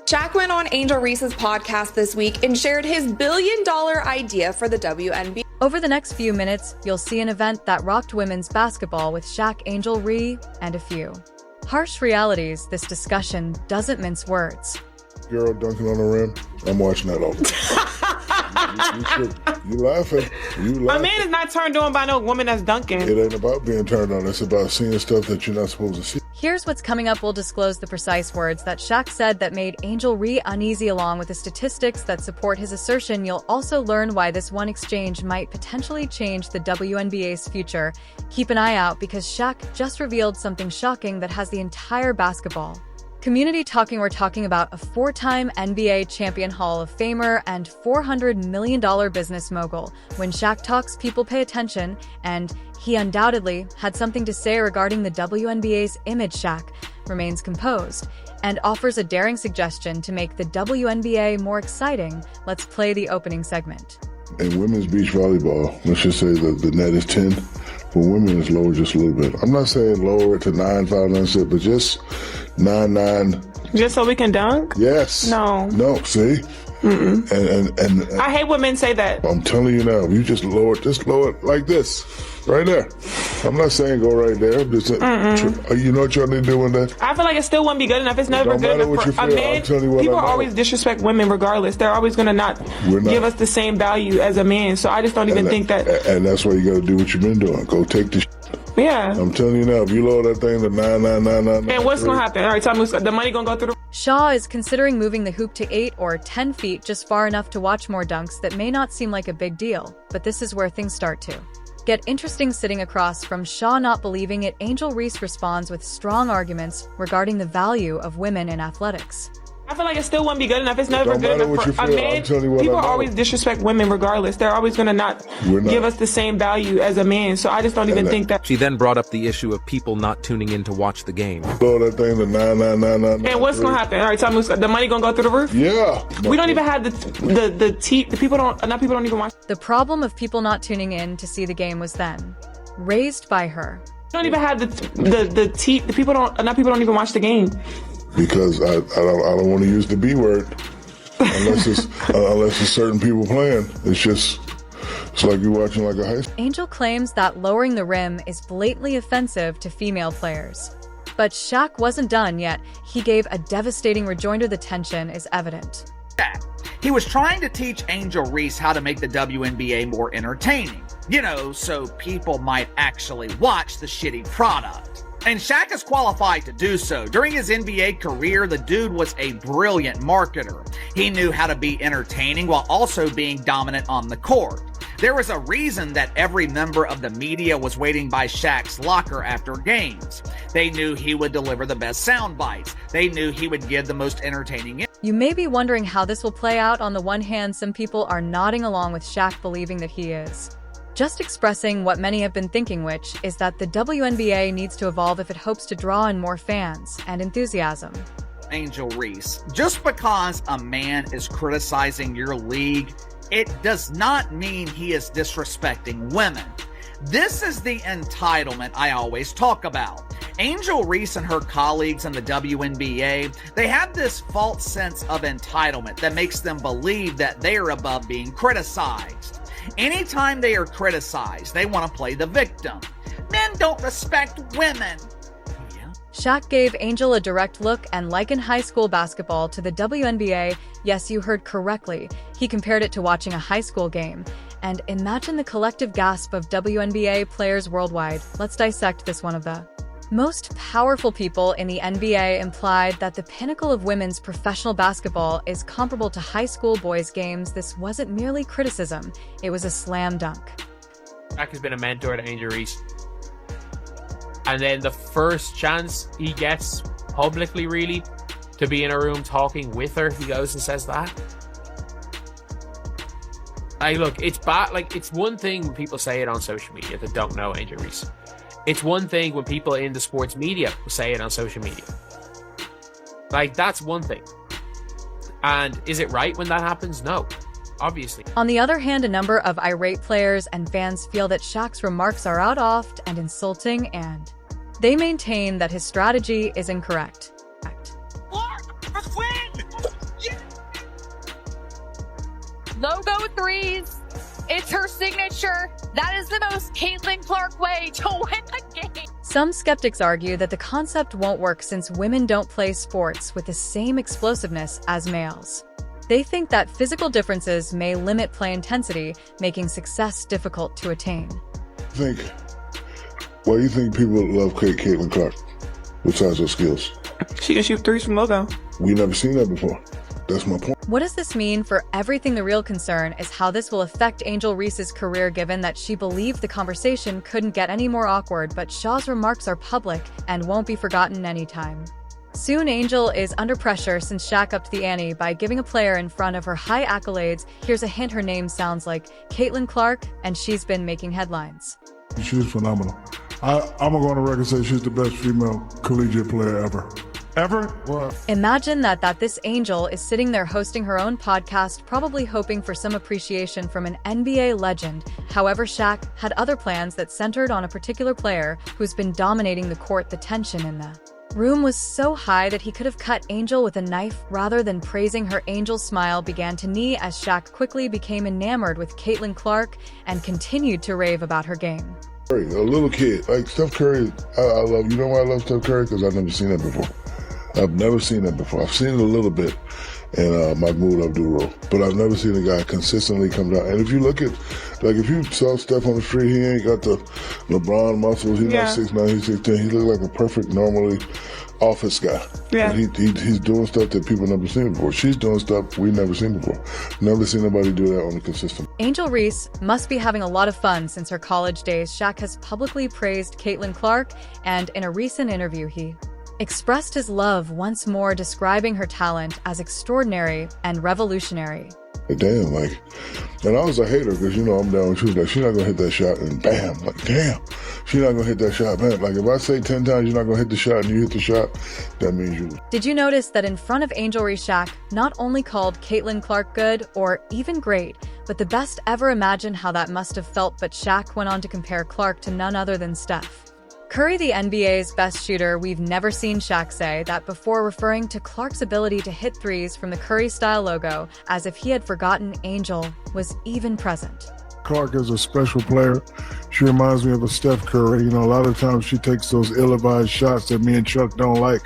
Shaq went on Angel Reese's podcast this week and shared his billion-dollar idea for the WNBA. Over the next few minutes, you'll see an event that rocked women's basketball with Shaq Angel Reese and a few harsh realities. This discussion doesn't mince words. Girl dunking on the rim, I'm watching that all the time. You laughing. A man is not turned on by no woman that's dunking. It ain't about being turned on. It's about seeing stuff that you're not supposed to see. Here's what's coming up. We'll disclose the precise words that Shaq said that made Angel Reese uneasy, along with the statistics that support his assertion. You'll also learn why this one exchange might potentially change the WNBA's future. Keep an eye out, because Shaq just revealed something shocking that has the entire basketball community talking. We're talking about a four-time NBA champion, Hall of Famer, and $400 million business mogul. When Shaq talks, people pay attention, and he undoubtedly had something to say regarding the WNBA's image. Shaq remains composed and offers a daring suggestion to make the WNBA more exciting. Let's play the opening segment. In women's beach volleyball, let's just say that the net is 10. For women, it's lower just a little bit. I'm not saying lower it to 9, 5, 9, 6, but just 9, 9. Just so we can dunk? Yes. No. No, see? And I hate when men say that. I'm telling you now, you just lower it like this, right there. I'm not saying go right there. You know what y'all need to do with that? I feel like it still wouldn't be good enough. It's never good enough for a man. People always disrespect women regardless. They're always going to not give us the same value as a man. So I just don't even think that. And that's why you got to do what you've been doing. Go take the Yeah. I'm telling you now, if you lower that thing to 9. And what's going to happen? All right, tell me, the money going to go through the... Shaw is considering moving the hoop to 8 or 10 feet, just far enough to watch more dunks. That may not seem like a big deal, but this is where things start to get interesting. Sitting across from Shaw, not believing it, Angel Reese responds with strong arguments regarding the value of women in athletics. I feel like it still wouldn't be good enough. It's never good enough for a man. People always disrespect women regardless. They're always going to not give us the same value as a man. So I just don't even think that. She then brought up the issue of people not tuning in to watch the game. Blow that thing to 9. And what's going to happen? All right, tell me, the money going to go through the roof? Yeah. We don't even have the people don't even watch. The problem of people not tuning in to see the game was then raised by her. We don't even have the people don't even watch the game. Because I don't want to use the B word unless it's certain people playing. It's like you're watching like a high school. Angel claims that lowering the rim is blatantly offensive to female players. But Shaq wasn't done yet. He gave a devastating rejoinder. The tension is evident. He was trying to teach Angel Reese how to make the WNBA more entertaining. So people might actually watch the shitty product. And Shaq is qualified to do so. During his NBA career, the dude was a brilliant marketer. He knew how to be entertaining while also being dominant on the court. There was a reason that every member of the media was waiting by Shaq's locker after games. They knew he would deliver the best sound bites. They knew he would give the most entertaining. You may be wondering how this will play out. On the one hand, some people are nodding along with Shaq, believing that he is just expressing what many have been thinking, which is that the WNBA needs to evolve if it hopes to draw in more fans and enthusiasm. Angel Reese, just because a man is criticizing your league, it does not mean he is disrespecting women. This is the entitlement I always talk about. Angel Reese and her colleagues in the WNBA, they have this false sense of entitlement that makes them believe that they are above being criticized. Anytime they are criticized, they want to play the victim. Men don't respect women. Shaq gave Angel a direct look and likened high school basketball to the WNBA. Yes, you heard correctly. He compared it to watching a high school game. And imagine the collective gasp of WNBA players worldwide. Let's dissect this. One of the most powerful people in the NBA implied that the pinnacle of women's professional basketball is comparable to high school boys' games. This wasn't merely criticism, it was a slam dunk. Shaq has been a mentor to Angel Reese. And then the first chance he gets publicly, really, to be in a room talking with her, he goes and says that. Look, it's bad. It's one thing when people say it on social media that don't know Angel Reese. It's one thing when people in the sports media say it on social media. That's one thing. And is it right when that happens? No, obviously. On the other hand, a number of irate players and fans feel that Shaq's remarks are out oft and insulting, and they maintain that his strategy is incorrect. logo threes. It's her signature. That is the most Caitlin Clark way to win the game. Some skeptics argue that the concept won't work since women don't play sports with the same explosiveness as males. They think that physical differences may limit play intensity, making success difficult to attain. Why do you think people love Caitlin Clark besides her skills? She can shoot threes from logo. We never seen that before. That's my point. What does this mean for everything? The real concern is how this will affect Angel Reese's career, given that she believed the conversation couldn't get any more awkward, but Shaw's remarks are public and won't be forgotten anytime soon. Angel is under pressure since Shaq upped the ante by giving a player in front of her high accolades. Here's a hint: her name sounds like Caitlin Clark, and she's been making headlines. She's phenomenal. I'm going to go on the record and say she's the best female collegiate player ever. Ever? What? Imagine that this Angel is sitting there hosting her own podcast, probably hoping for some appreciation from an NBA legend. However, Shaq had other plans that centered on a particular player who's been dominating the court. The tension in the room was so high that he could have cut Angel with a knife rather than praising her. Angel's smile began to knee as Shaq quickly became enamored with Caitlin Clark and continued to rave about her game. A little kid, like Steph Curry, I love. You know why I love Steph Curry? Because I've never seen that before. I've never seen that before. I've seen it a little bit in Mahmoud Abdul-Roh, but I've never seen a guy consistently come down. And if you look at, like, if you saw Steph on the street, he ain't got the LeBron muscles. He's not 6'9", he's 6'10". He looks like a perfect, normally office guy. Yeah. And he's doing stuff that people never seen before. She's doing stuff we've never seen before. Never seen nobody do that on a consistent. Angel Reese must be having a lot of fun since her college days. Shaq has publicly praised Caitlin Clark, and in a recent interview, he expressed his love once more, describing her talent as extraordinary and revolutionary. Damn, like, and I was a hater because, you know, I'm down. She was like, she's not gonna hit that shot, and bam, like, damn, she's not gonna hit that shot, man. Like, if I say 10 times you're not gonna hit the shot and you hit the shot, that means you. Did you notice that in front of Angel Reese, Shaq not only called Caitlin Clark good or even great, but the best ever? Imagine how that must have felt. But Shaq went on to compare Clark to none other than Steph Curry, the NBA's best shooter. We've never seen Shaq say that before, referring to Clark's ability to hit threes from the Curry-style logo, as if he had forgotten Angel was even present. Clark is a special player. She reminds me of a Steph Curry. You know, a lot of times she takes those ill-advised shots that me and Chuck don't like,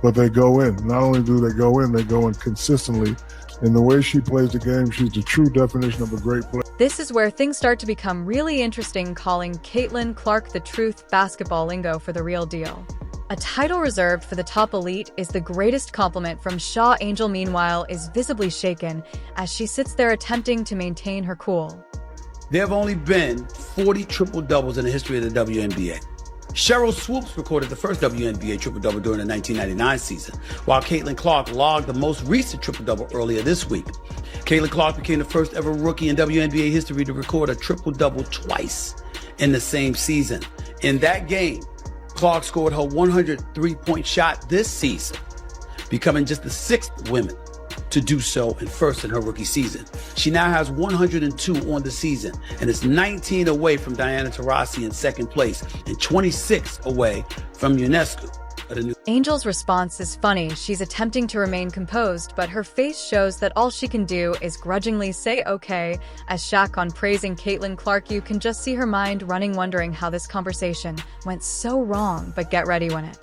but they go in. Not only do they go in consistently. In the way she plays the game, she's the true definition of a great player. This is where things start to become really interesting, calling Caitlin Clark the truth, basketball lingo for the real deal. A title reserved for the top elite is the greatest compliment from Shaw. Angel, meanwhile, is visibly shaken as she sits there attempting to maintain her cool. There have only been 40 triple-doubles in the history of the WNBA. Cheryl Swoops recorded the first WNBA triple-double during the 1999 season, while Caitlin Clark logged the most recent triple-double earlier this week. Caitlin Clark became the first ever rookie in WNBA history to record a triple-double twice in the same season. In that game, Clark scored her 103-point shot this season, becoming just the 6th woman to do so and first in her rookie season. She now has 102 on the season and is 19 away from Diana Taurasi in second place and 26 away from UNESCO. Angel's response is funny. She's attempting to remain composed, but her face shows that all she can do is grudgingly say okay. As Shaq on praising Caitlin Clark, you can just see her mind running, wondering how this conversation went so wrong. But get ready, when it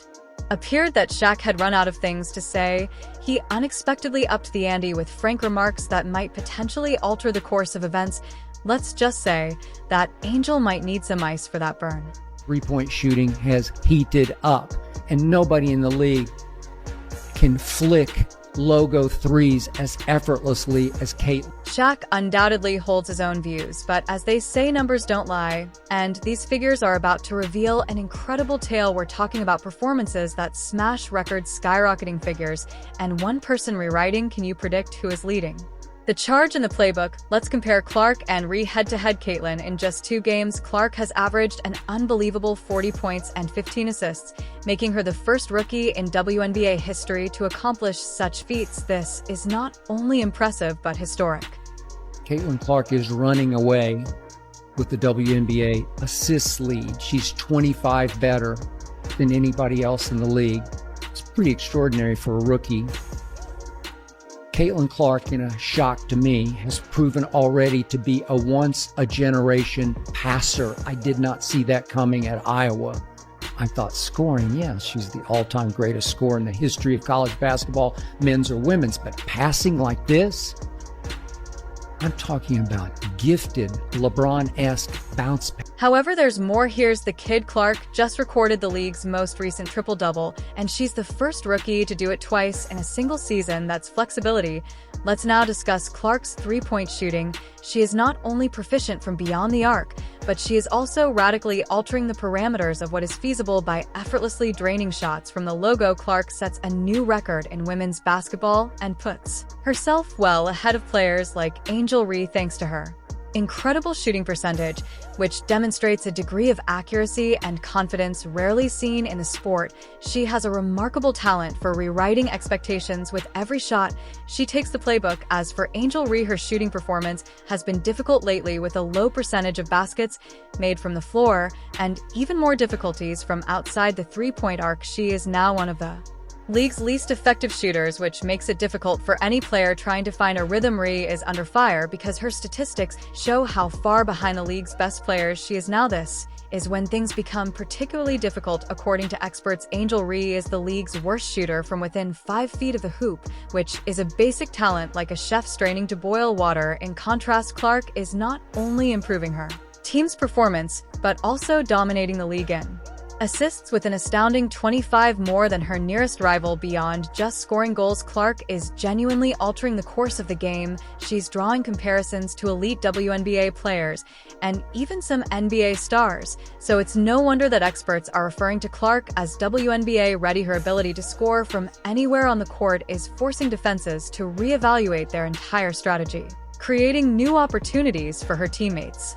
appeared that Shaq had run out of things to say, he unexpectedly upped the ante with frank remarks that might potentially alter the course of events. Let's just say that Angel might need some ice for that burn. Three-point shooting has heated up, and nobody in the league can flick logo threes as effortlessly as Caitlin. Shaq undoubtedly holds his own views, but as they say, numbers don't lie, and these figures are about to reveal an incredible tale. We're talking about performances that smash records, skyrocketing figures, and one person rewriting. Can you predict who is leading the charge in the playbook? Let's compare Clark and Reese head-to-head. Caitlin, in just 2 games, Clark has averaged an unbelievable 40 points and 15 assists, making her the first rookie in WNBA history to accomplish such feats. This is not only impressive, but historic. Caitlin Clark is running away with the WNBA assists lead. She's 25 better than anybody else in the league. It's pretty extraordinary for a rookie. Caitlin Clark, in a shock to me, has proven already to be a once-a-generation passer. I did not see that coming at Iowa. I thought scoring, yeah, she's the all-time greatest scorer in the history of college basketball, men's or women's, but passing like this? I'm talking about gifted, LeBron-esque bounce pass. However, there's more. Here's the kid. Clark just recorded the league's most recent triple-double, and she's the first rookie to do it twice in a single season. That's flexibility. Let's now discuss Clark's three-point shooting. She is not only proficient from beyond the arc, but she is also radically altering the parameters of what is feasible by effortlessly draining shots from the logo. Clark sets a new record in women's basketball and puts herself well ahead of players like Angel Reese thanks to her incredible shooting percentage, which demonstrates a degree of accuracy and confidence rarely seen in the sport. She has a remarkable talent for rewriting expectations with every shot. She takes the playbook. As for Angel Reese, her shooting performance has been difficult lately with a low percentage of baskets made from the floor and even more difficulties from outside the three-point arc. She is now one of the league's least effective shooters, which makes it difficult for any player trying to find a rhythm. Reese is under fire because her statistics show how far behind the league's best players she is now. This is when things become particularly difficult. According to experts, Angel Reese is the league's worst shooter from within 5 feet of the hoop, which is a basic talent like a chef straining to boil water. In contrast, Clark is not only improving her team's performance, but also dominating the league in assists with an astounding 25 more than her nearest rival. Beyond just scoring goals, Clark is genuinely altering the course of the game. She's drawing comparisons to elite WNBA players and even some NBA stars, so it's no wonder that experts are referring to Clark as WNBA ready. Her ability to score from anywhere on the court is forcing defenses to reevaluate their entire strategy, creating new opportunities for her teammates.